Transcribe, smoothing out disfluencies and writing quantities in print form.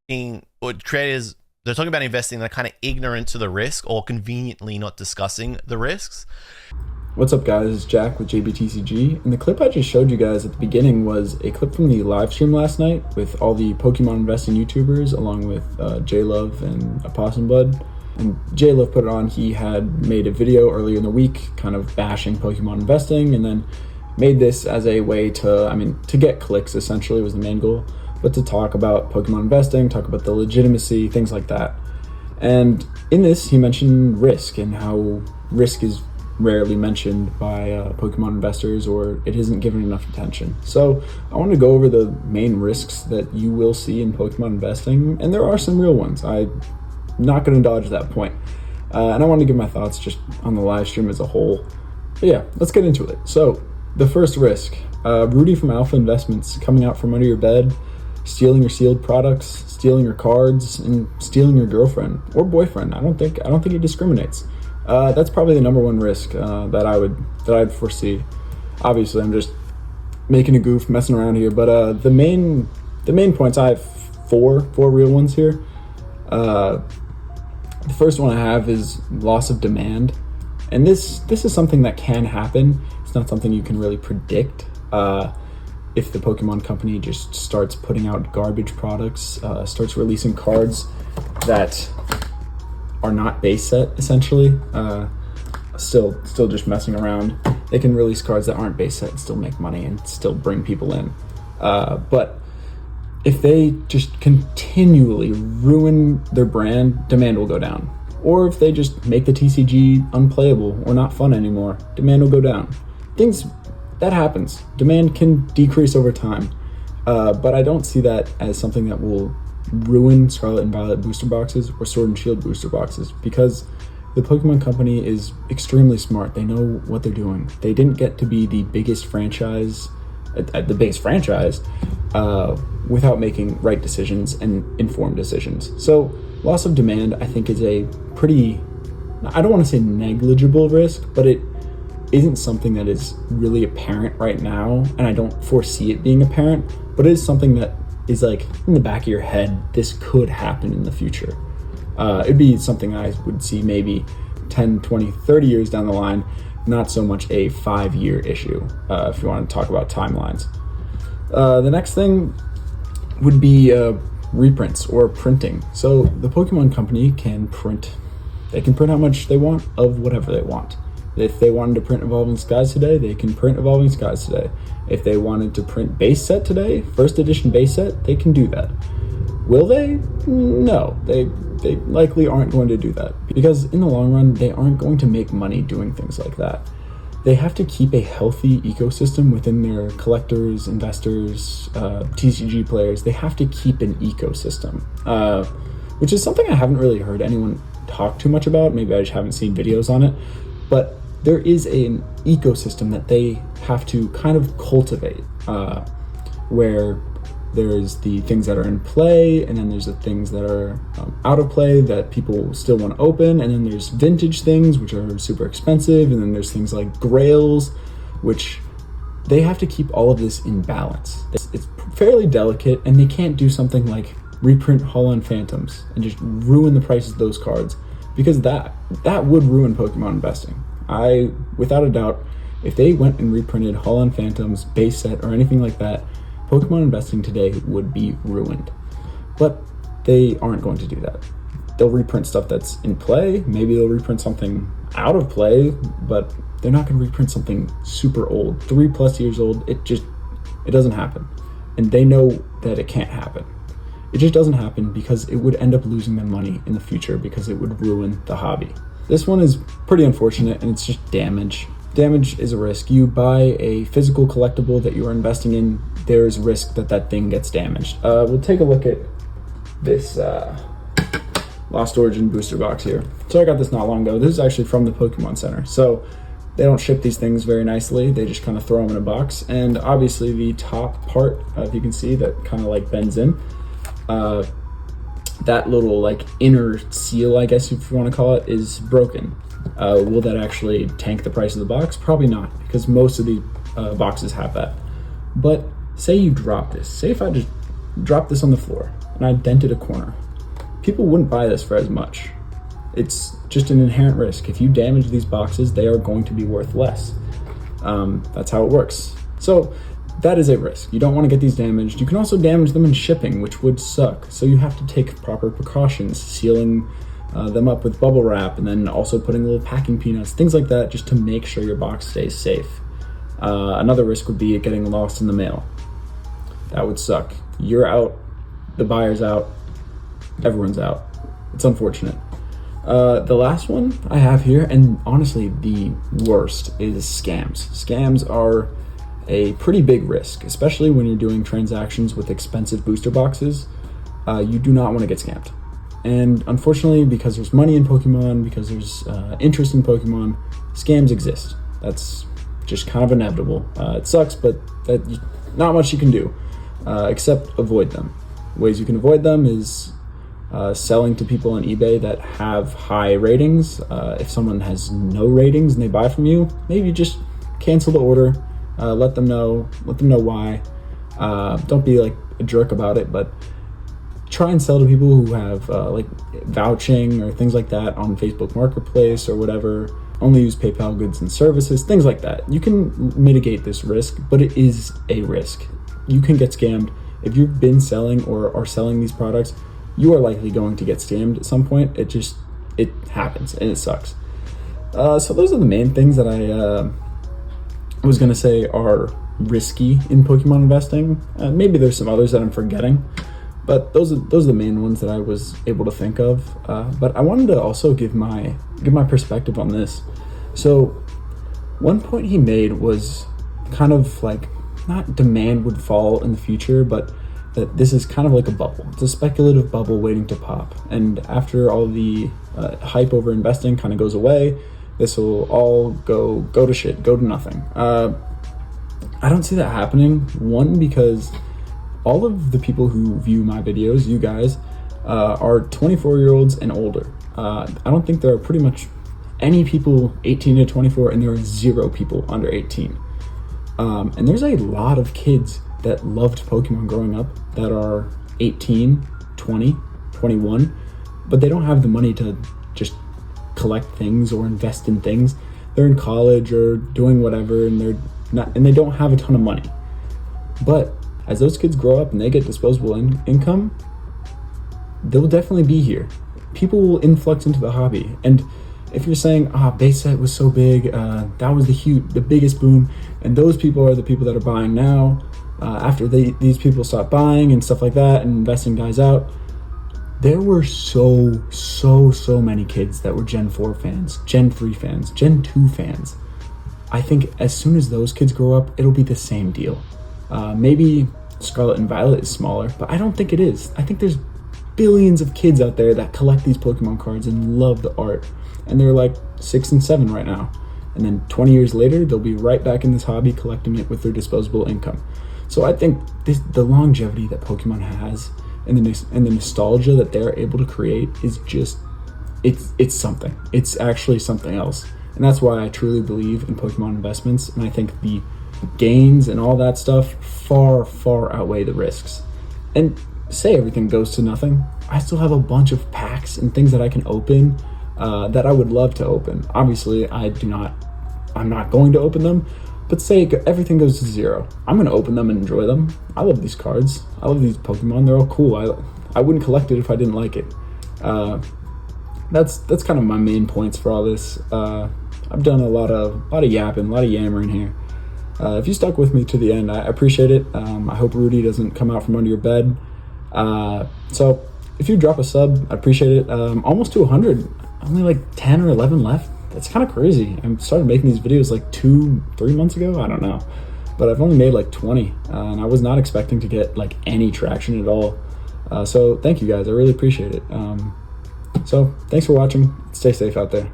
or creators, they're talking about investing, they're kind of ignorant to the risk or conveniently not discussing the risks. What's up guys, it's Jack with JBTCG, and the clip I just showed you guys at the beginning was a clip from the live stream last night with all the Pokemon investing YouTubers along with OkayJluv and Opossum Bud. And OkayJluv put it on. He had made a video earlier in the week kind of bashing Pokemon investing, and then made this as a way to get clicks essentially was the main goal, but to talk about Pokemon investing, talk about the legitimacy, things like that. And in this, he mentioned risk and how risk is rarely mentioned by Pokemon investors, or it isn't given enough attention. So I want to go over the main risks that you will see in Pokemon investing, and there are some real ones. I'm not going to dodge that point. And I want to give my thoughts just on the live stream as a whole. But yeah, let's get into it. So the first risk, Rudy from Alpha Investments coming out from under your bed, stealing your sealed products, stealing your cards, and stealing your girlfriend or boyfriend. I don't think he discriminates. That's probably the number one risk that I'd foresee. Obviously, I'm just making a goof, messing around here, but the main points, I have four real ones here. The first one I have is loss of demand, and this is something that can happen. It's not something you can really predict. If the Pokemon company just starts putting out garbage products, starts releasing cards that are not base set, essentially, still just messing around. They can release cards that aren't base set and still make money and still bring people in. But if they just continually ruin their brand, demand will go down. Or if they just make the TCG unplayable or not fun anymore, demand will go down. Things that happens. Demand can decrease over time, but I don't see that as something that will ruin Scarlet and Violet booster boxes or Sword and Shield booster boxes, because the Pokemon company is extremely smart. They know what they're doing. They didn't get to be the biggest franchise without making right decisions and informed decisions. So loss of demand, I think, is a pretty, I don't want to say negligible risk, but it isn't something that is really apparent right now, and I don't foresee it being apparent, but it is something that is like in the back of your head, this could happen in the future. It'd be something I would see maybe 10, 20, 30 years down the line, not so much a 5-year issue, if you want to talk about timelines. The next thing would be reprints or printing. So the Pokemon company can print. They can print how much they want of whatever they want. If they wanted to print Evolving Skies today, they can print Evolving Skies today. If they wanted to print base set today, first edition base set, they can do that. Will they? No, they likely aren't going to do that, because in the long run, they aren't going to make money doing things like that. They have to keep a healthy ecosystem within their collectors, investors, TCG players. They have to keep an ecosystem, which is something I haven't really heard anyone talk too much about. Maybe I just haven't seen videos on it, but there is an ecosystem that they have to kind of cultivate, where there's the things that are in play, and then there's the things that are out of play that people still want to open, and then there's vintage things which are super expensive, and then there's things like grails, which they have to keep all of this in balance. It's fairly delicate, and they can't do something like reprint Holo Phantoms and just ruin the prices of those cards, because that would ruin Pokemon investing. Without a doubt, if they went and reprinted Holo Phantoms, base set, or anything like that, Pokemon investing today would be ruined. But they aren't going to do that. They'll reprint stuff that's in play. Maybe they'll reprint something out of play, but they're not going to reprint something super old, 3+ years old. It doesn't happen. And they know that it can't happen. It just doesn't happen because it would end up losing them money in the future, because it would ruin the hobby. This one is pretty unfortunate, and it's just damage. Damage is a risk. You buy a physical collectible that you are investing in, there's risk that thing gets damaged. We'll take a look at this Lost Origin booster box here. So I got this not long ago. This is actually from the Pokemon Center. So they don't ship these things very nicely. They just kind of throw them in a box. And obviously the top part, if you can see, that kind of like bends in, that little like inner seal, I guess if you want to call it, is broken. Will that actually tank the price of the box? Probably not, because most of these boxes have that. But say you drop this. Say if I just drop this on the floor, and I dented a corner. People wouldn't buy this for as much. It's just an inherent risk. If you damage these boxes, they are going to be worth less. That's how it works. So that is a risk. You don't want to get these damaged. You can also damage them in shipping, which would suck. So you have to take proper precautions, sealing them up with bubble wrap, and then also putting little packing peanuts, things like that, just to make sure your box stays safe. Another risk would be getting lost in the mail. That would suck. You're out, the buyer's out, everyone's out. It's unfortunate. The last one I have here, and honestly the worst, is scams. Scams are a pretty big risk, especially when you're doing transactions with expensive booster boxes. You do not want to get scammed. And unfortunately, because there's money in Pokemon, because there's interest in Pokemon, scams exist. That's just kind of inevitable. It sucks, but not much you can do, except avoid them. Ways you can avoid them is selling to people on eBay that have high ratings. If someone has no ratings and they buy from you, maybe just cancel the order. Let them know why. Don't be like a jerk about it, but try and sell to people who have like vouching or things like that on Facebook Marketplace or whatever. Only use PayPal goods and services, things like that. You can mitigate this risk, but it is a risk. You can get scammed. If you've been selling or are selling these products, you are likely going to get scammed at some point. It happens and it sucks. So those are the main things that I was gonna say are risky in Pokemon investing. Maybe there's some others that I'm forgetting, but those are the main ones that I was able to think of. But I wanted to also give my perspective on this. So one point he made was kind of like, not demand would fall in the future, but that this is kind of like a bubble. It's a speculative bubble waiting to pop. And after all the hype over investing kind of goes away, this will all go to shit, go to nothing. I don't see that happening. One, because all of the people who view my videos, you guys, are 24-year-olds and older. I don't think there are pretty much any people 18 to 24, and there are 0 people under 18. And there's a lot of kids that loved Pokemon growing up that are 18, 20, 21, but they don't have the money to just collect things or invest in things. They're in college or doing whatever, and they don't have a ton of money. But as those kids grow up and they get disposable income, they'll definitely be here. People will influx into the hobby. And if you're saying, base set was so big, that was the biggest boom, and those people are the people that are buying now, after these people stop buying and stuff like that and investing dies out, there were so many kids that were Gen 4 fans, Gen 3 fans, Gen 2 fans. I think as soon as those kids grow up, it'll be the same deal. Maybe Scarlet and Violet is smaller, but I don't think it is. I think there's billions of kids out there that collect these Pokemon cards and love the art. And they're like 6 and 7 right now. And then 20 years later, they'll be right back in this hobby collecting it with their disposable income. So I think the longevity that Pokemon has and the nostalgia that they're able to create is just, it's something. It's actually something else. And that's why I truly believe in Pokemon investments. And I think the gains and all that stuff far outweigh the risks. And say everything goes to nothing, I still have a bunch of packs and things that I can open that I would love to open. Obviously, I'm not going to open them, but say everything goes to 0. I'm going to open them and enjoy them. I love these cards. I love these Pokemon. They're all cool. I wouldn't collect it if I didn't like it. That's kind of my main points for all this. I've done a lot of yapping, a lot of yammering here. If you stuck with me to the end, I appreciate it. I hope Rudy doesn't come out from under your bed. So if you drop a sub, I appreciate it. Almost to 100. Only like 10 or 11 left. That's kind of crazy. I started making these videos like 2-3 months ago. I don't know, but I've only made like 20, and I was not expecting to get like any traction at all. So thank you guys. I really appreciate it. So thanks for watching. Stay safe out there.